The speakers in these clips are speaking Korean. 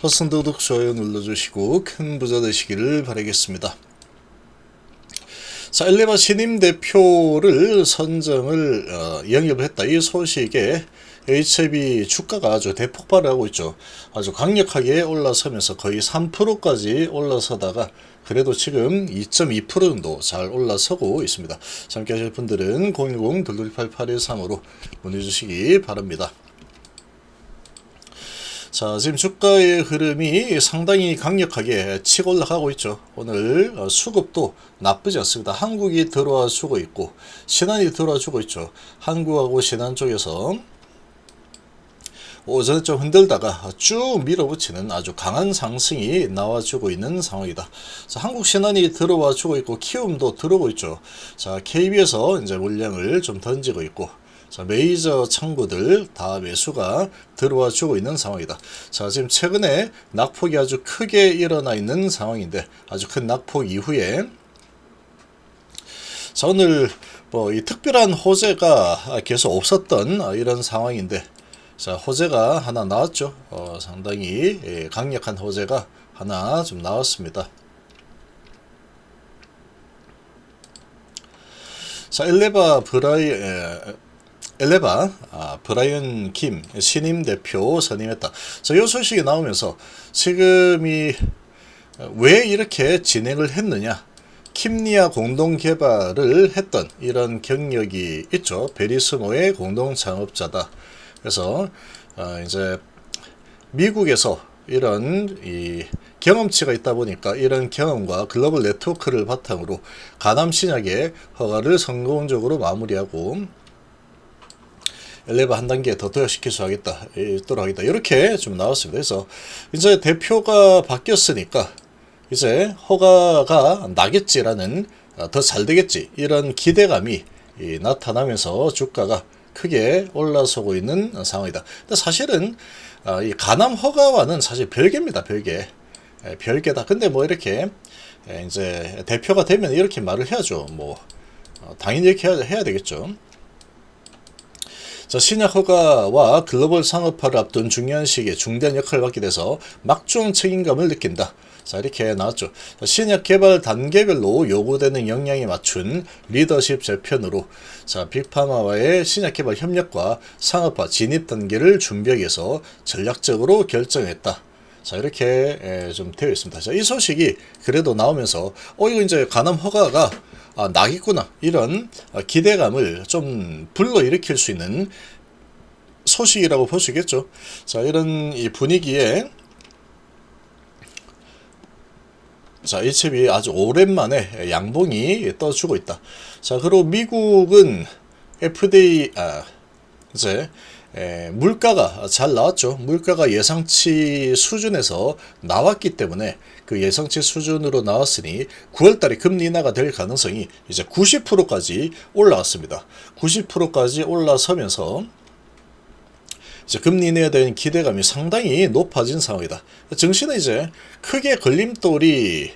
버튼 구독, 좋아요 눌러주시고 큰 부자 되시기를 바라겠습니다. 자, 엘리바 신임 대표를 선정을 영입을 했다. 이 소식에 HIB 주가가 아주 대폭발을 하고 있죠. 아주 강력하게 올라서면서 거의 3%까지 올라서다가 그래도 지금 2.2% 정도 잘 올라서고 있습니다. 함께 하실 분들은 010-2288-13으로 문의 주시기 바랍니다. 자, 지금 주가의 흐름이 상당히 강력하게 치고 올라가고 있죠. 오늘 수급도 나쁘지 않습니다. 한국이 들어와 주고 있고 신한이 들어와 주고 있죠. 한국하고 신한 쪽에서 오전에 좀 흔들다가 쭉 밀어붙이는 아주 강한 상승이 나와주고 있는 상황이다. 자, 한국 신한이 들어와 주고 있고 키움도 들어오고 있죠. 자, KB에서 이제 물량을 좀 던지고 있고, 자, 메이저 창구들 다 매수가 들어와 주고 있는 상황이다. 자, 지금 최근에 낙폭이 아주 크게 일어나 있는 상황인데, 아주 큰 낙폭 이후에, 자, 오늘 뭐 이 특별한 호재가 계속 없었던 이런 상황인데, 자, 호재가 하나 나왔죠. 상당히 강력한 호재가 하나 좀 나왔습니다. 자, 브라이언 김 신임 대표 선임했다. 자, 이 소식이 나오면서 지금이 왜 이렇게 진행을 했느냐? 킴리아 공동 개발을 했던 이런 경력이 있죠. 베리스모의 공동 창업자다. 그래서 이제 미국에서 이런 이 경험치가 있다 보니까 이런 경험과 글로벌 네트워크를 바탕으로 가담 신약의 허가를 성공적으로 마무리하고 엘리바 한 단계 더 도약시킬 수 하겠다, 있도록 하겠다, 이렇게 좀 나왔습니다. 그래서 이제 대표가 바뀌었으니까 이제 허가가 나겠지라는, 더 잘 되겠지, 이런 기대감이 나타나면서 주가가 크게 올라서고 있는 상황이다. 근데 사실은 이 가남 허가와는 사실 별개입니다. 별개다. 근데 뭐 이렇게 이제 대표가 되면 이렇게 말을 해야죠. 뭐 당연히 이렇게 해야 되겠죠. 자, 신약 허가와 글로벌 상업화를 앞둔 중요한 시기에 중대한 역할을 맡게 돼서 막중 책임감을 느낀다. 자, 이렇게 나왔죠. 신약 개발 단계별로 요구되는 역량에 맞춘 리더십 재편으로, 자, 빅파마와의 신약 개발 협력과 상업화 진입 단계를 준비하기 위해서 전략적으로 결정했다. 자, 이렇게 좀 되어 있습니다. 자, 이 소식이 그래도 나오면서 이거 이제 가남 허가가 나겠구나, 이런 기대감을 좀 불러일으킬 수 있는 소식이라고 볼 수 있겠죠. 자, 이런 이 분위기에, 자, HIB이 아주 오랜만에 양봉이 떠주고 있다. 자, 그리고 미국은 FDA, 이제 물가가 잘 나왔죠. 물가가 예상치 수준에서 나왔기 때문에 그 예상치 수준으로 나왔으니 9월달에 금리 인하가 될 가능성이 이제 90%까지 올라왔습니다. 90%까지 올라서면서 이제 금리 인하에 대한 기대감이 상당히 높아진 상황이다. 증시는 이제 크게 걸림돌이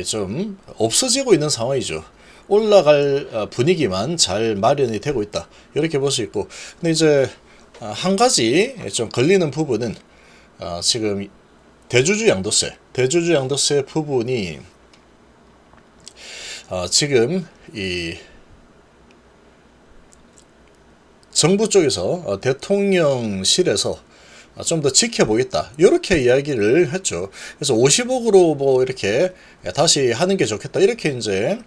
좀 없어지고 있는 상황이죠. 올라갈 분위기만 잘 마련이 되고 있다, 이렇게 볼 수 있고, 근데 이제 한 가지 좀 걸리는 부분은 지금 대주주 양도세 부분이 지금 이 정부 쪽에서 대통령실에서 좀 더 지켜보겠다, 이렇게 이야기를 했죠. 그래서 50억으로 뭐 이렇게 다시 하는 게 좋겠다, 이렇게 이제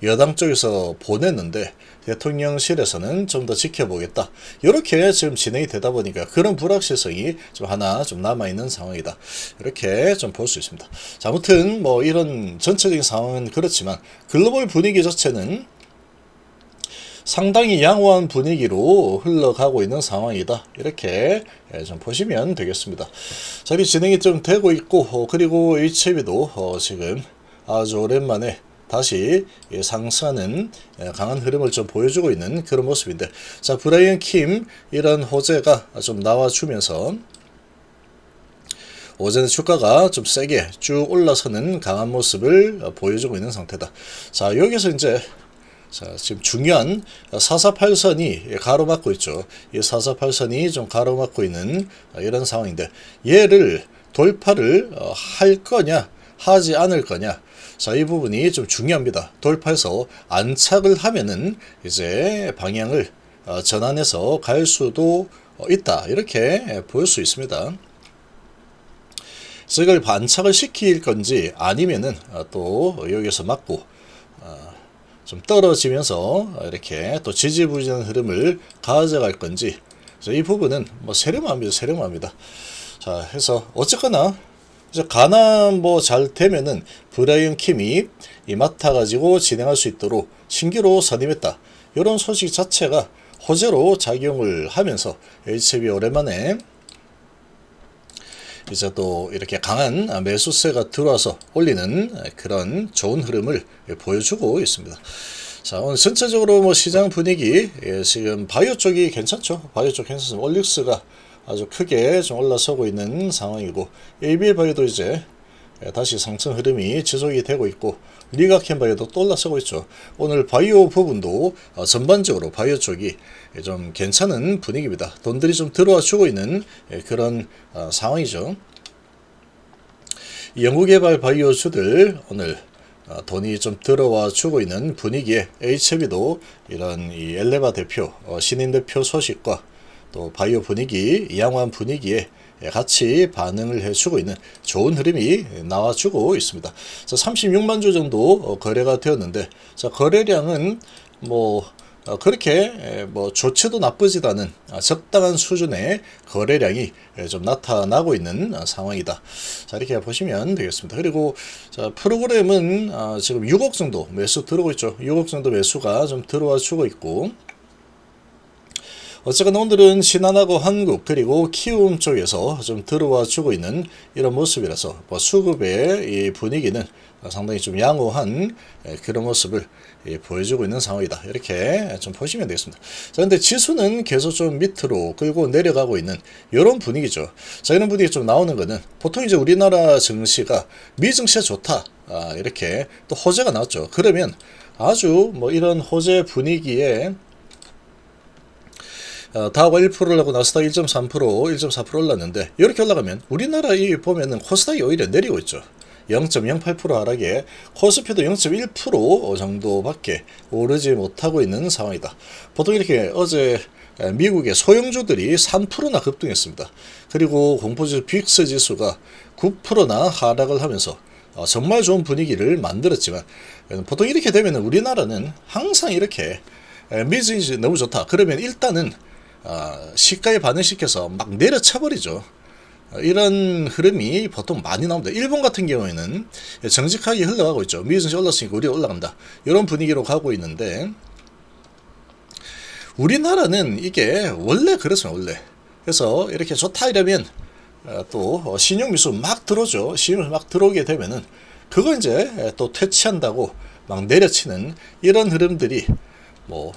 여당 쪽에서 보냈는데 대통령실에서는 좀 더 지켜보겠다, 이렇게 지금 진행이 되다 보니까 그런 불확실성이 좀 하나 좀 남아있는 상황이다, 이렇게 좀 볼 수 있습니다. 자, 아무튼 뭐 이런 전체적인 상황은 그렇지만 글로벌 분위기 자체는 상당히 양호한 분위기로 흘러가고 있는 상황이다, 이렇게 좀 보시면 되겠습니다. 자, 이 진행이 좀 되고 있고, 그리고 HIB도 지금 아주 오랜만에 다시 상승하는 강한 흐름을 좀 보여주고 있는 그런 모습인데, 자, 브라이언 킴 이런 호재가 좀 나와주면서 오전에 주가가 좀 세게 쭉 올라서는 강한 모습을 보여주고 있는 상태다. 자, 여기서 이제 자, 지금 중요한 448선이 가로막고 있죠. 이 448선이 좀 가로막고 있는 이런 상황인데, 얘를 돌파를 할 거냐 하지 않을 거냐, 자, 이 부분이 좀 중요합니다. 돌파해서 안착을 하면은 이제 방향을 전환해서 갈 수도 있다, 이렇게 볼 수 있습니다. 그래서 이걸 반착을 시킬 건지 아니면은 또 여기서 맞고 좀 떨어지면서 이렇게 또 지지부진한 흐름을 가져갈 건지, 이 부분은 뭐 세려마합니다. 세려마합니다. 자, 해서 어쨌거나 이제 가나 뭐 잘 되면은 브라이언 킴이 이 맡아가지고 진행할 수 있도록 신규로 선임했다, 이런 소식 자체가 호재로 작용을 하면서 HB 오랜만에 이제 또 이렇게 강한 매수세가 들어와서 올리는 그런 좋은 흐름을 보여주고 있습니다. 자, 오늘 전체적으로 뭐 시장 분위기, 지금 바이오 쪽이 괜찮죠. 바이오 쪽 괜찮습니다. 올릭스가 아주 크게 좀 올라서고 있는 상황이고, AB 바이오도 이제 다시 상승 흐름이 지속이 되고 있고, 리가켄 바이오도 또 올라서고 있죠. 오늘 바이오 부분도 전반적으로 바이오 쪽이 좀 괜찮은 분위기입니다. 돈들이 좀 들어와 주고 있는 그런 상황이죠. 연구개발 바이오주들 오늘 돈이 좀 들어와 주고 있는 분위기에 HB도 이런 이 엘레바 대표, 신인 대표 소식과 또 바이오 분위기, 양호한 분위기에 같이 반응을 해주고 있는 좋은 흐름이 나와주고 있습니다. 36만 주 정도 거래가 되었는데, 자, 거래량은 뭐 그렇게 뭐 좋지도 나쁘지도 않은 적당한 수준의 거래량이 좀 나타나고 있는 상황이다. 자, 이렇게 보시면 되겠습니다. 그리고 자, 프로그램은 지금 6억 정도 매수 들어오고 있죠. 6억 정도 매수가 좀 들어와 주고 있고, 어쨌거나 오늘은 신한하고 한국 그리고 키움 쪽에서 좀 들어와 주고 있는 이런 모습이라서 뭐 수급의 이 분위기는 상당히 좀 양호한 그런 모습을 보여주고 있는 상황이다, 이렇게 좀 보시면 되겠습니다. 자, 근데 지수는 계속 좀 밑으로 끌고 내려가고 있는 이런 분위기죠. 자, 이런 분위기 좀 나오는 거는 보통 이제 우리나라 증시가 미 증시가 좋다, 이렇게 또 호재가 나왔죠. 그러면 아주 뭐 이런 호재 분위기에 다우가 1%를 하고 나스닥 1.3%, 1.4% 올랐는데, 이렇게 올라가면 우리나라 이 보면은 코스닥이 오히려 내리고 있죠. 0.08% 하락에 코스피도 0.1% 정도밖에 오르지 못하고 있는 상황이다. 보통 이렇게 어제 미국의 소형주들이 3%나 급등했습니다. 그리고 공포지수 빅스 지수가 9%나 하락을 하면서 정말 좋은 분위기를 만들었지만, 보통 이렇게 되면 우리나라는 항상 이렇게 미증시 너무 좋다 그러면 일단은 시가에 반응시켜서 막 내려쳐버리죠. 이런 흐름이 보통 많이 나옵니다. 일본 같은 경우에는 정직하게 흘러가고 있죠. 미증시 올랐으니까 우리 올라간다, 이런 분위기로 가고 있는데, 우리나라는 이게 원래 그렇습니다. 원래. 그래서 이렇게 좋다 이러면 또 신용미수 막 들어오죠. 신용미수 막 들어오게 되면은 그거 이제 또 퇴치한다고 막 내려치는 이런 흐름들이 뭐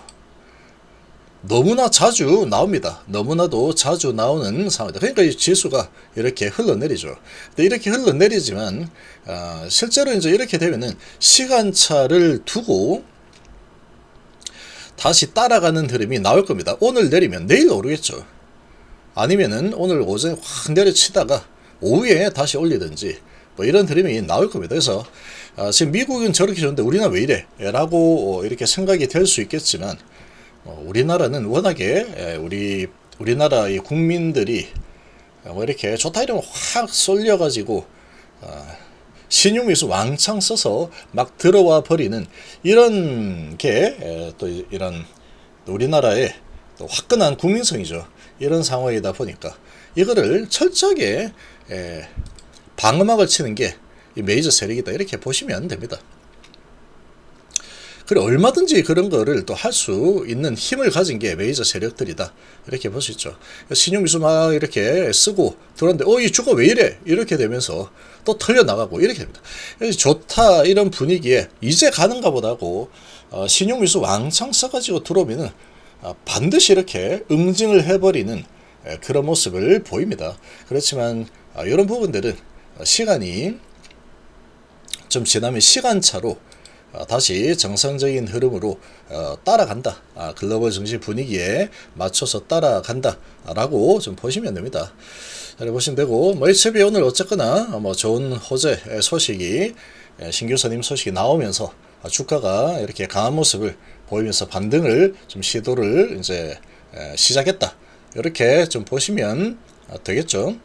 너무나 자주 나옵니다. 너무나도 자주 나오는 상황이다. 그러니까 이 지수가 이렇게 흘러내리죠. 근데 이렇게 흘러내리지만 실제로 이제 이렇게 되면은 시간차를 두고 다시 따라가는 흐름이 나올 겁니다. 오늘 내리면 내일 오르겠죠. 아니면은 오늘 오전에 확 내려치다가 오후에 다시 올리든지 뭐 이런 흐름이 나올 겁니다. 그래서 지금 미국은 저렇게 좋은데 우리나라 왜 이래? 라고 이렇게 생각이 될 수 있겠지만, 우리나라는 워낙에 우리나라의 국민들이 뭐 이렇게 좋다 이러면 확 쏠려가지고 신용미수 왕창 써서 막 들어와 버리는 이런 게 또 이런 우리나라의 또 화끈한 국민성이죠. 이런 상황이다 보니까 이거를 철저하게 방어막을 치는 게 이 메이저 세력이다, 이렇게 보시면 됩니다. 그래, 얼마든지 그런 거를 또 할 수 있는 힘을 가진 게 메이저 세력들이다, 이렇게 볼 수 있죠. 신용미수 막 이렇게 쓰고 들어왔는데 이 주가 왜 이래? 이렇게 되면서 또 털려나가고 이렇게 됩니다. 좋다 이런 분위기에 이제 가는가 보다고 신용미수 왕창 써가지고 들어오면은 반드시 이렇게 응징을 해버리는 그런 모습을 보입니다. 그렇지만 이런 부분들은 시간이 좀 지나면 시간차로 다시 정상적인 흐름으로 따라간다. 글로벌 증시 분위기에 맞춰서 따라간다 라고 좀 보시면 됩니다. 잘 보시면 되고, 뭐 HB 오늘 어쨌거나 뭐 좋은 호재 소식이, 신규 선임 소식이 나오면서 주가가 이렇게 강한 모습을 보이면서 반등을 좀 시도를 이제 시작했다, 이렇게 좀 보시면 되겠죠.